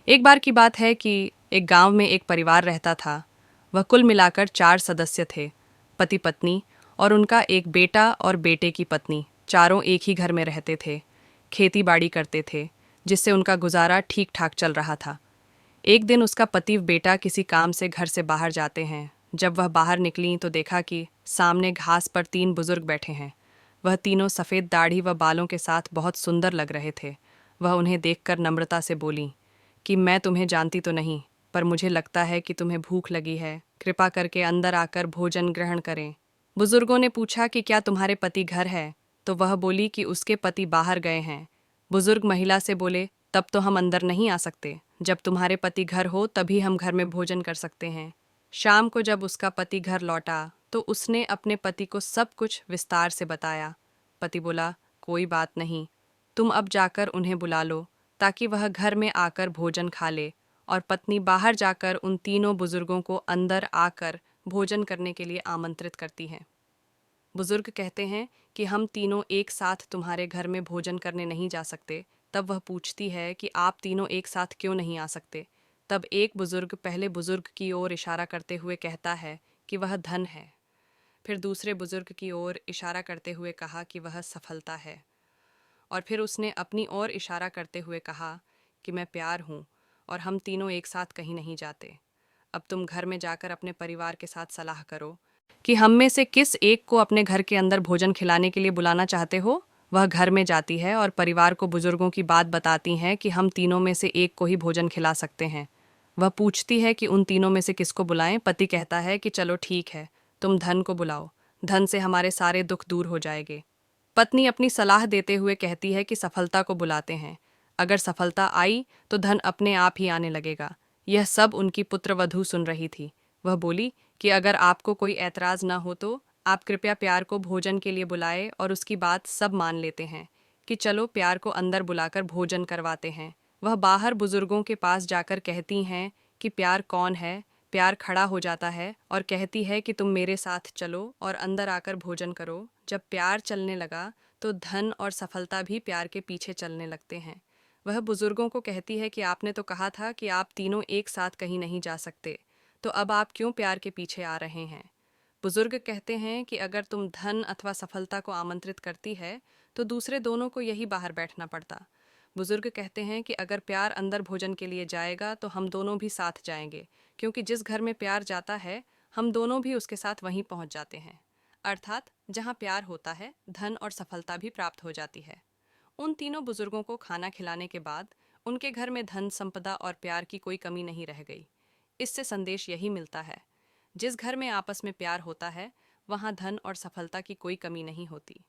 एक बार की बात है कि एक गांव में एक परिवार रहता था। वह कुल मिलाकर 4 सदस्य थे। पति पत्नी और उनका एक बेटा और बेटे की पत्नी, चारों एक ही घर में रहते थे। खेती बाड़ी करते थे, जिससे उनका गुजारा ठीक ठाक चल रहा था। एक दिन उसका पति बेटा किसी काम से घर से बाहर जाते हैं। जब वह बाहर निकली तो देखा कि सामने घास पर 3 बुजुर्ग बैठे हैं। वह तीनों सफ़ेद दाढ़ी व बालों के साथ बहुत सुंदर लग रहे थे। वह उन्हें देखकर नम्रता से बोली कि मैं तुम्हें जानती तो नहीं, पर मुझे लगता है कि तुम्हें भूख लगी है। कृपा करके अंदर आकर भोजन ग्रहण करें। बुजुर्गों ने पूछा कि क्या तुम्हारे पति घर है? तो वह बोली कि उसके पति बाहर गए हैं। बुजुर्ग महिला से बोले, तब तो हम अंदर नहीं आ सकते। जब तुम्हारे पति घर हो तभी हम घर में भोजन कर सकते हैं। शाम को जब उसका पति घर लौटा तो उसने अपने पति को सब कुछ विस्तार से बताया। पति बोला, कोई बात नहीं, तुम अब जाकर उन्हें बुला लो ताकि वह घर में आकर भोजन खा ले। और पत्नी बाहर जाकर उन तीनों बुजुर्गों को अंदर आकर भोजन करने के लिए आमंत्रित करती हैं। बुजुर्ग कहते हैं कि हम तीनों एक साथ तुम्हारे घर में भोजन करने नहीं जा सकते। तब वह पूछती है कि आप तीनों एक साथ क्यों नहीं आ सकते। तब एक बुजुर्ग पहले बुजुर्ग की ओर इशारा करते हुए कहता है कि वह धन है। फिर दूसरे बुजुर्ग की ओर इशारा करते हुए कहा कि वह सफलता है। और फिर उसने अपनी ओर इशारा करते हुए कहा कि मैं प्यार हूँ और हम तीनों एक साथ कहीं नहीं जाते। अब तुम घर में जाकर अपने परिवार के साथ सलाह करो कि हम में से किस एक को अपने घर के अंदर भोजन खिलाने के लिए बुलाना चाहते हो। वह घर में जाती है और परिवार को बुजुर्गों की बात बताती हैं कि हम तीनों में से एक को ही भोजन खिला सकते हैं। वह पूछती है कि उन तीनों में से किसको बुलाएं। पति कहता है कि चलो ठीक है, तुम धन को बुलाओ, धन से हमारे सारे दुख दूर हो जाएंगे। पत्नी अपनी सलाह देते हुए कहती है कि सफलता को बुलाते हैं। अगर सफलता आई तो धन अपने आप ही आने लगेगा। यह सब उनकी पुत्रवधू सुन रही थी। वह बोली कि अगर आपको कोई ऐतराज न हो तो आप कृपया प्यार को भोजन के लिए बुलाए। और उसकी बात सब मान लेते हैं कि चलो प्यार को अंदर बुलाकर भोजन करवाते हैं। वह बाहर बुजुर्गों के पास जाकर कहती हैं कि प्यार कौन है। प्यार खड़ा हो जाता है और कहती है कि तुम मेरे साथ चलो और अंदर आकर भोजन करो। जब प्यार चलने लगा तो धन और सफलता भी प्यार के पीछे चलने लगते हैं। वह बुजुर्गों को कहती है कि आपने तो कहा था कि आप तीनों एक साथ कहीं नहीं जा सकते, तो अब आप क्यों प्यार के पीछे आ रहे हैं? बुजुर्ग कहते हैं कि अगर तुम धन अथवा सफलता को आमंत्रित करती है तो दूसरे दोनों को यही बाहर बैठना पड़ता। बुजुर्ग कहते हैं कि अगर प्यार अंदर भोजन के लिए जाएगा तो हम दोनों भी साथ जाएंगे, क्योंकि जिस घर में प्यार जाता है हम दोनों भी उसके साथ वहीं पहुंच जाते हैं। अर्थात जहां प्यार होता है धन और सफलता भी प्राप्त हो जाती है। उन तीनों बुजुर्गों को खाना खिलाने के बाद उनके घर में धन संपदा और प्यार की कोई कमी नहीं रह गई। इससे संदेश यही मिलता है, जिस घर में आपस में प्यार होता है वहां धन और सफलता की कोई कमी नहीं होती।